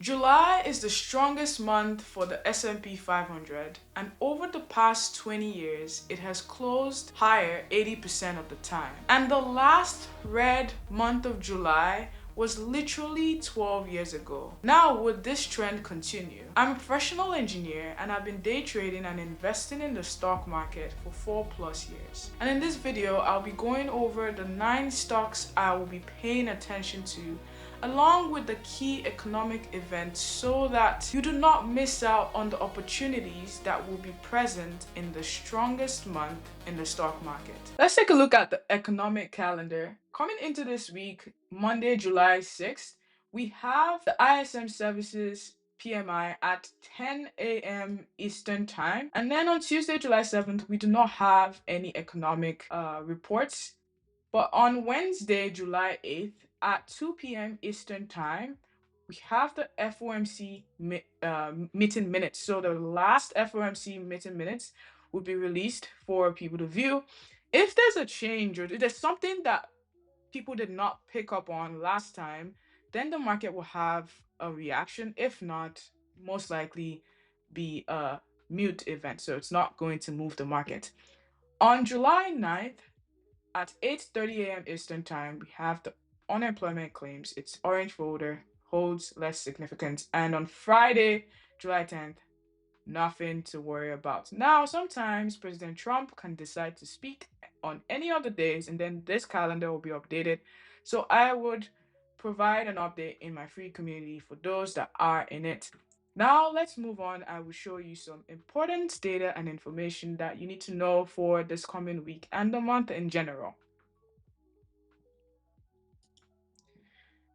July is the strongest month for the S&P 500, and over the past 20 years, it has closed higher 80% of the time. And the last red month of July was literally 12 years ago. Now, would this trend continue? I'm a professional engineer and I've been day trading and investing in the stock market for 4+ years. And in this video, I'll be going over the 9 stocks I will be paying attention to along with the key economic events so that you do not miss out on the opportunities that will be present in the strongest month in the stock market. Let's take a look at the economic calendar. Coming into this week, Monday, July 6th, we have the ISM Services PMI at 10 a.m. Eastern Time. And then on Tuesday, July 7th, we do not have any economic reports. But on Wednesday, July 8th at 2 p.m. Eastern Time, we have the FOMC meeting minutes. So the last FOMC meeting minutes will be released for people to view. If there's a change or if there's something that people did not pick up on last time, then the market will have a reaction. If not, most likely be a mute event. So it's not going to move the market. On July 9th, at 8:30 a.m. Eastern Time, we have the unemployment claims. It's orange folder, holds less significance. And on Friday, July 10th, nothing to worry about. Now, sometimes President Trump can decide to speak on any other days, and then this calendar will be updated. So I would provide an update in my free community for those that are in it. Now, let's move on. I will show you some important data and information that you need to know for this coming week and the month in general.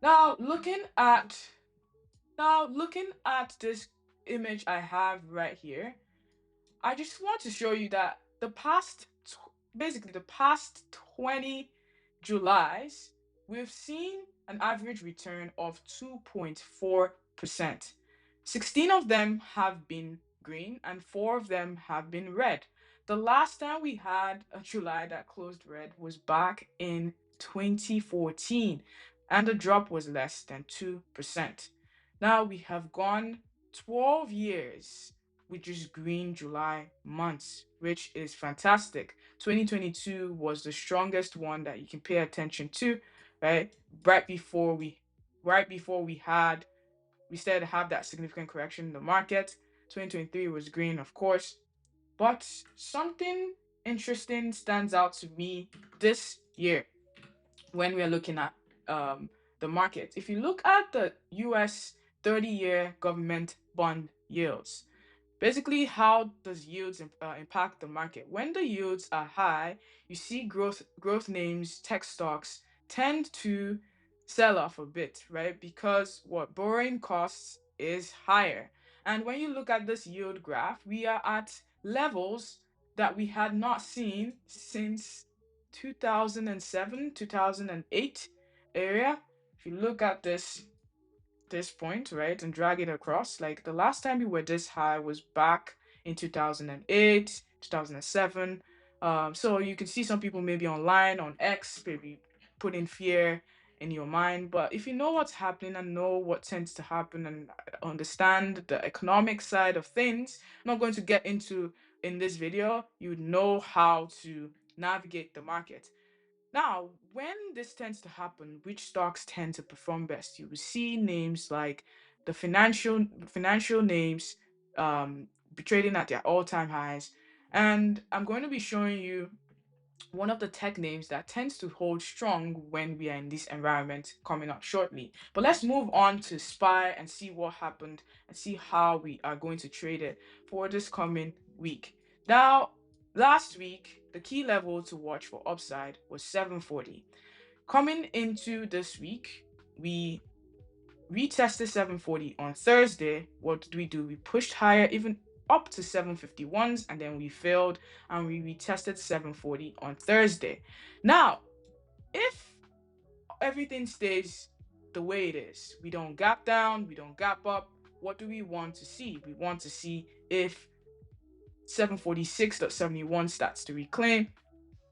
Now, looking at this image I have right here, I just want to show you that basically the past 20 Julys, we've seen an average return of 2.4%. 16 of them have been green and 4 of them have been red. The last time we had a July that closed red was back in 2014, and the drop was less than 2%. Now we have gone 12 years with just green July months, which is fantastic. 2022 was the strongest one that you can pay attention to, right? Right before we right before we started to have that significant correction in the market. 2023 was green, of course, but something interesting stands out to me this year when we're looking at the market. If you look at the US 30-year government bond yields, basically, how does yields impact the market? When the yields are high, you see growth names, tech stocks tend to sell off a bit, right? Because what borrowing costs is higher. And when you look at this yield graph, we are at levels that we had not seen since 2007, 2008 area. If you look at this point, right, and drag it across. Like the last time we were this high was back in 2008, 2007. So you can see some people maybe online on X, maybe putting fear in your mind. But if you know what's happening and know what tends to happen and understand the economic side of things, I'm not going to get into in this video, you know how to navigate the market. Now, when this tends to happen, which stocks tend to perform best? You will see names like the financial names be trading at their all-time highs. And I'm going to be showing you one of the tech names that tends to hold strong when we are in this environment coming up shortly. But let's move on to SPY and see what happened and see how we are going to trade it for this coming week. Now, last week, the key level to watch for upside was 740. Coming into this week, we retested 740 on Thursday. What did we do? We pushed higher, even up to 751s, and then we failed and we retested 740 on Thursday. Now, if everything stays the way it is, we don't gap down, we don't gap up, what do we want to see? We want to see if 746.71 starts to reclaim,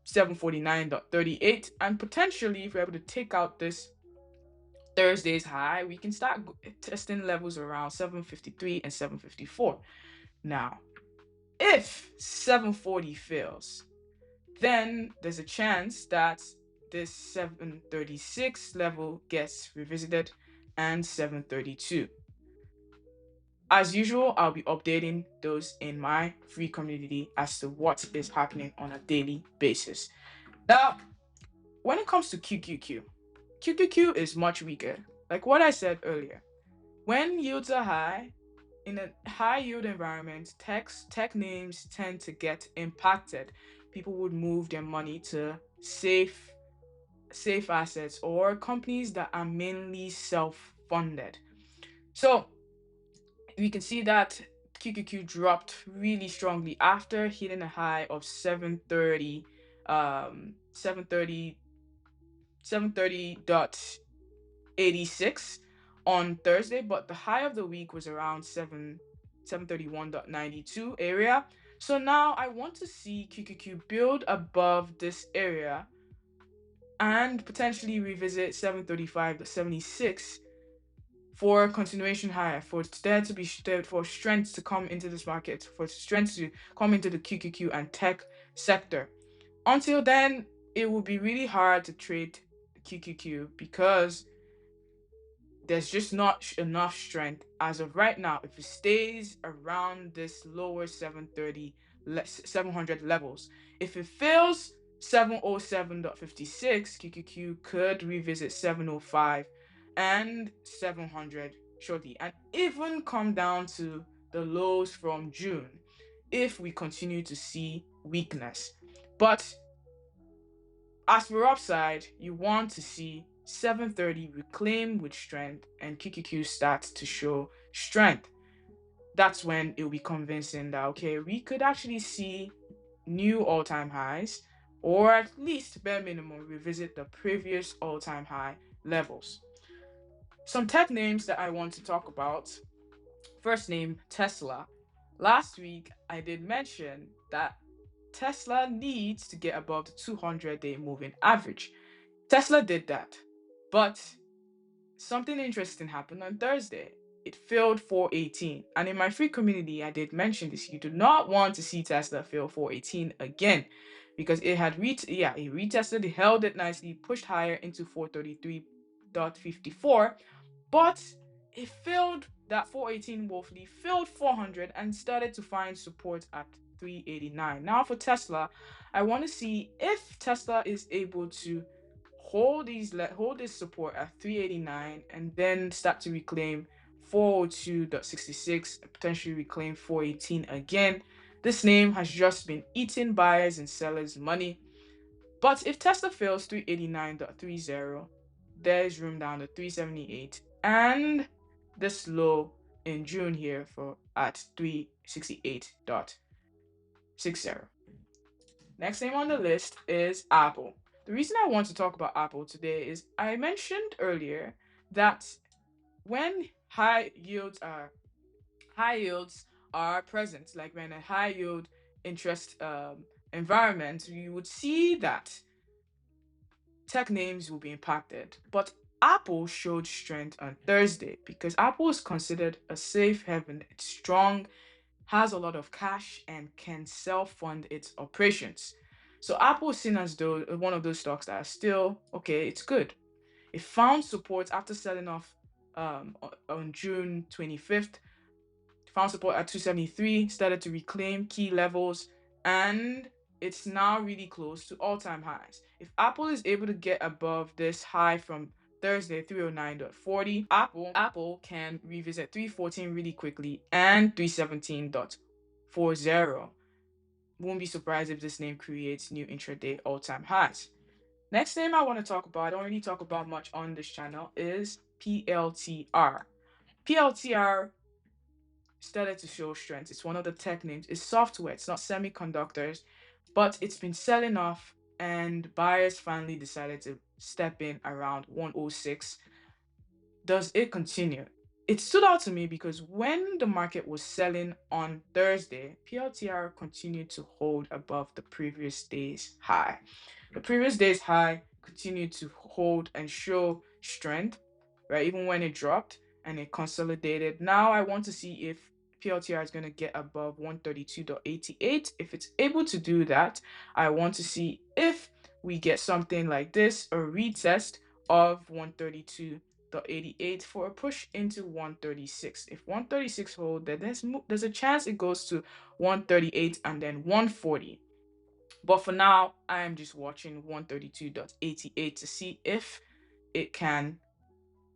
749.38, and potentially if we're able to take out this Thursday's high, we can start testing levels around 753 and 754. Now, if 740 fails, then there's a chance that this 736 level gets revisited and 732. As usual, I'll be updating those in my free community as to what is happening on a daily basis. Now, when it comes to QQQ is much weaker. Like what I said earlier, when yields are high, in a high yield environment, tech names tend to get impacted. People would move their money to safe assets or companies that are mainly self-funded. So we can see that QQQ dropped really strongly after hitting a high of 730 730 730.86 on Thursday, but the high of the week was around 731.92 area. So now I want to see QQQ build above this area and potentially revisit 735.76 for continuation higher, for there to be for strength to come into this market, for strength to come into the QQQ and tech sector. Until then, it will be really hard to trade QQQ because there's just not enough strength as of right now. If it stays around this lower 700 levels, if it fails 707.56, QQQ could revisit 705 and 700 shortly, and even come down to the lows from June if we continue to see weakness. But as for upside, you want to see 730 reclaim with strength and QQQ start to show strength. That's when it'll be convincing that, okay, we could actually see new all-time highs, or at least bare minimum revisit the previous all-time high levels. Some tech names that I want to talk about. First name, Tesla. Last week, I did mention that Tesla needs to get above the 200-day moving average. Tesla did that, but something interesting happened on Thursday. It failed 418. And in my free community, I did mention this. You do not want to see Tesla fail 418 again because it had it retested, it held it nicely, pushed higher into 433.54, but it failed that 418 woefully, failed 400 and started to find support at 389. Now for Tesla, I want to see if Tesla is able to hold this support at 389 and then start to reclaim 402.66 and potentially reclaim 418 again. This name has just been eating buyers and sellers money. But if Tesla fails 389.30, there's room down to 378 and this low in June here for at 368.60. Next name on the list is Apple. The reason I want to talk about Apple today is I mentioned earlier that when high yields are present, like when a high yield interest environment, you would see that tech names will be impacted. But Apple showed strength on Thursday because Apple is considered a safe haven. It's strong, has a lot of cash, and can self fund its operations. So Apple is seen as though one of those stocks that are still okay, it's good. It found support after selling off on June 25th, found support at 273, started to reclaim key levels, and it's now really close to all-time highs. If Apple is able to get above this high from Thursday 309.40, Apple can revisit 314 really quickly and 317.40. Won't be surprised if this name creates new intraday all-time highs. Next name I want to talk about, I don't really talk about much on this channel, is PLTR. PLTR started to show strength. It's one of the tech names. It's software, it's not semiconductors, but it's been selling off, and buyers finally decided to step in around 106. Does it continue? It stood out to me because when the market was selling on Thursday, PLTR continued to hold above the previous day's high. The previous day's high continued to hold and show strength. right? Even when it dropped and it consolidated. Now I want to see if PLTR is going to get above 132.88. If it's able to do that, I want to see if we get something like this, a retest of 132.88 for a push into 136. If 136 hold, then there's a chance it goes to 138 and then 140. But for now, I am just watching 132.88 to see if it can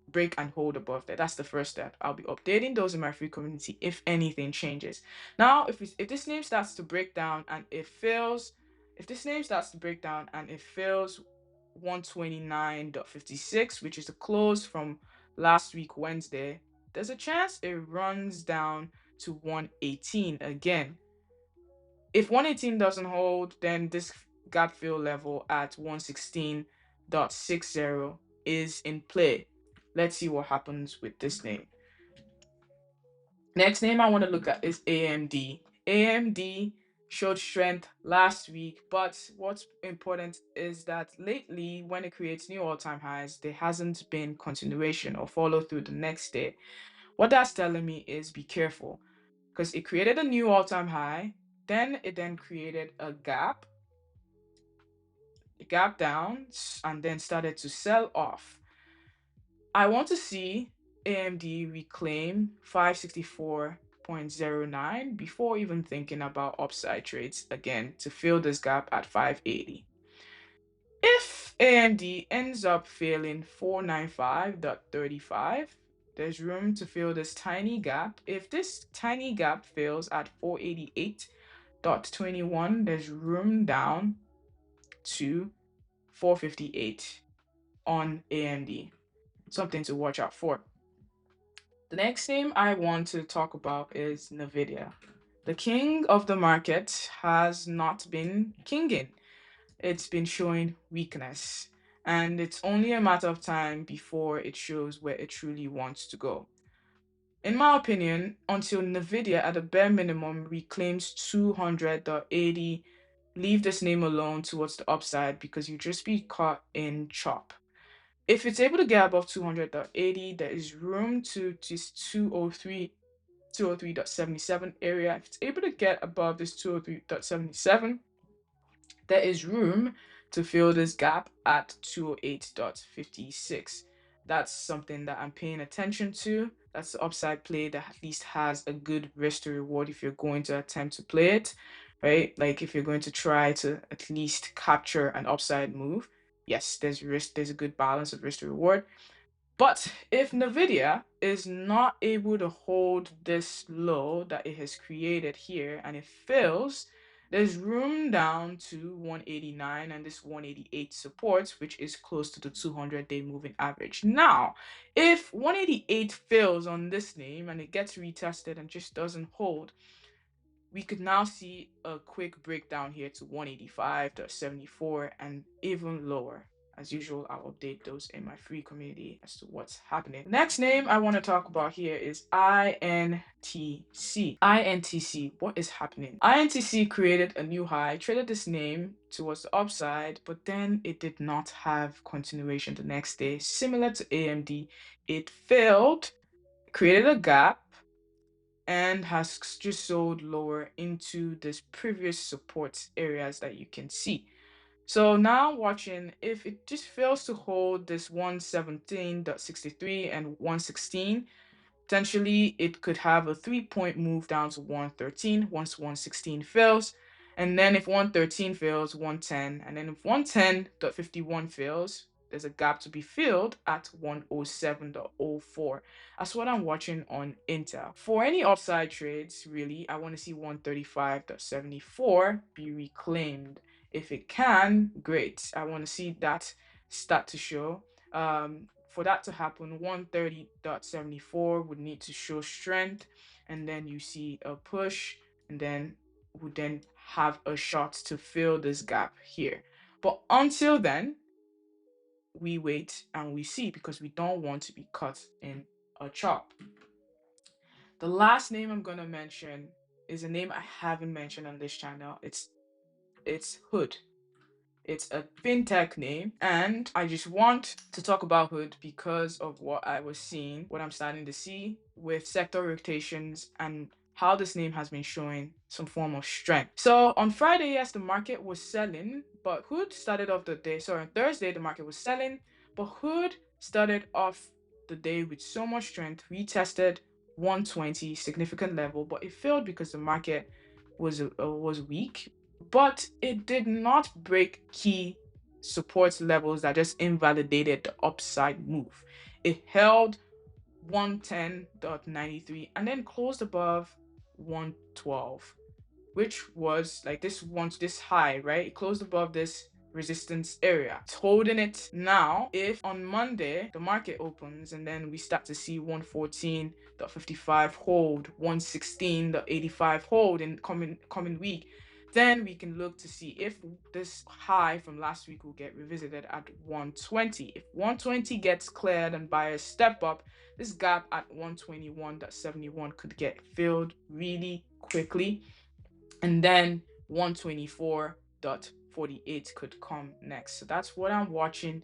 break and hold above there. That's the first step. I'll be updating those in my free community if anything changes. Now, if this name starts to break down and it fails, if this name starts to break down and it fails 129.56, which is the close from last week Wednesday, there's a chance it runs down to 118 again. If 118 doesn't hold, then this gap fill level at 116.60 is in play. Let's see what happens with this name. Next name I want to look at is AMD. AMD showed strength last week, but what's important is that lately, when it creates new all-time highs, there hasn't been continuation or follow through the next day. What that's telling me is be careful, because it created a new all-time high, then it created a gap down, and then started to sell off. I want to see AMD reclaim 564.09 before even thinking about upside trades again to fill this gap at 580. If AMD ends up failing 495.35, there's room to fill this tiny gap. If this tiny gap fails at 488.21, there's room down to 458 on AMD. Something to watch out for. The next name I want to talk about is Nvidia. The king of the market has not been kinging. It's been showing weakness, and it's only a matter of time before it shows where it truly wants to go. In my opinion, until Nvidia at a bare minimum reclaims 200.80, leave this name alone towards the upside because you just be caught in chop. If it's able to get above 200.80, there is room to this 203.77 area. If it's able to get above this 203.77, there is room to fill this gap at 208.56. That's something that I'm paying attention to. That's the upside play that at least has a good risk to reward if you're going to attempt to play it, right? Like if you're going to try to at least capture an upside move, yes, there's risk, there's a good balance of risk to reward. But if NVIDIA is not able to hold this low that it has created here and it fails, there's room down to 189 and this 188 supports, which is close to the 200-day moving average. Now, if 188 fails on this name and it gets retested and just doesn't hold, we could now see a quick breakdown here to 185.74 and even lower. As usual, I'll update those in my free community as to what's happening. The next name I want to talk about here is INTC. INTC, what is happening? INTC created a new high, traded this name towards the upside, but then it did not have continuation the next day. Similar to AMD, it failed, created a gap, and has just sold lower into this previous support areas that you can see. So now watching, if it just fails to hold this 117.63 and 116, potentially it could have a 3-point move down to 113 once 116 fails. And then if 113 fails, 110. And then if 110.51 fails, there's a gap to be filled at 107.04. That's what I'm watching on Intel. For any upside trades, really, I want to see 135.74 be reclaimed. If it can, great. I want to see that start to show. For that to happen, 130.74 would need to show strength, and then you see a push, and then would then have a shot to fill this gap here. But until then, we wait and we see because we don't want to be caught in a chop. The last name I'm gonna mention is a name I haven't mentioned on this channel. It's Hood. It's a fintech name, and I just want to talk about Hood because of what I was seeing, what I'm starting to see with sector rotations and how this name has been showing some form of strength. So on Friday, yes, the market was selling, but Hood started off the day. Sorry, on Thursday, the market was selling, but Hood started off the day with so much strength. We tested 120 significant level, but it failed because the market was weak. But it did not break key support levels that just invalidated the upside move. It held 110.93 and then closed above 112, which was like this high, right? It closed above this resistance area. It's holding it now. If on Monday the market opens and then we start to see 114.55 hold, 116.85 hold in coming week, then we can look to see if this high from last week will get revisited at 120. If 120 gets cleared and buyers step up, this gap at 121.71 could get filled really quickly, and then 124.48 could come next. So that's what I'm watching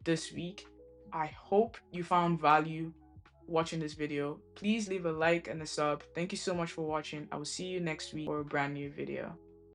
this week. I hope you found value watching this video. Please leave a like and a sub. Thank you so much for watching. I will see you next week for a brand new video.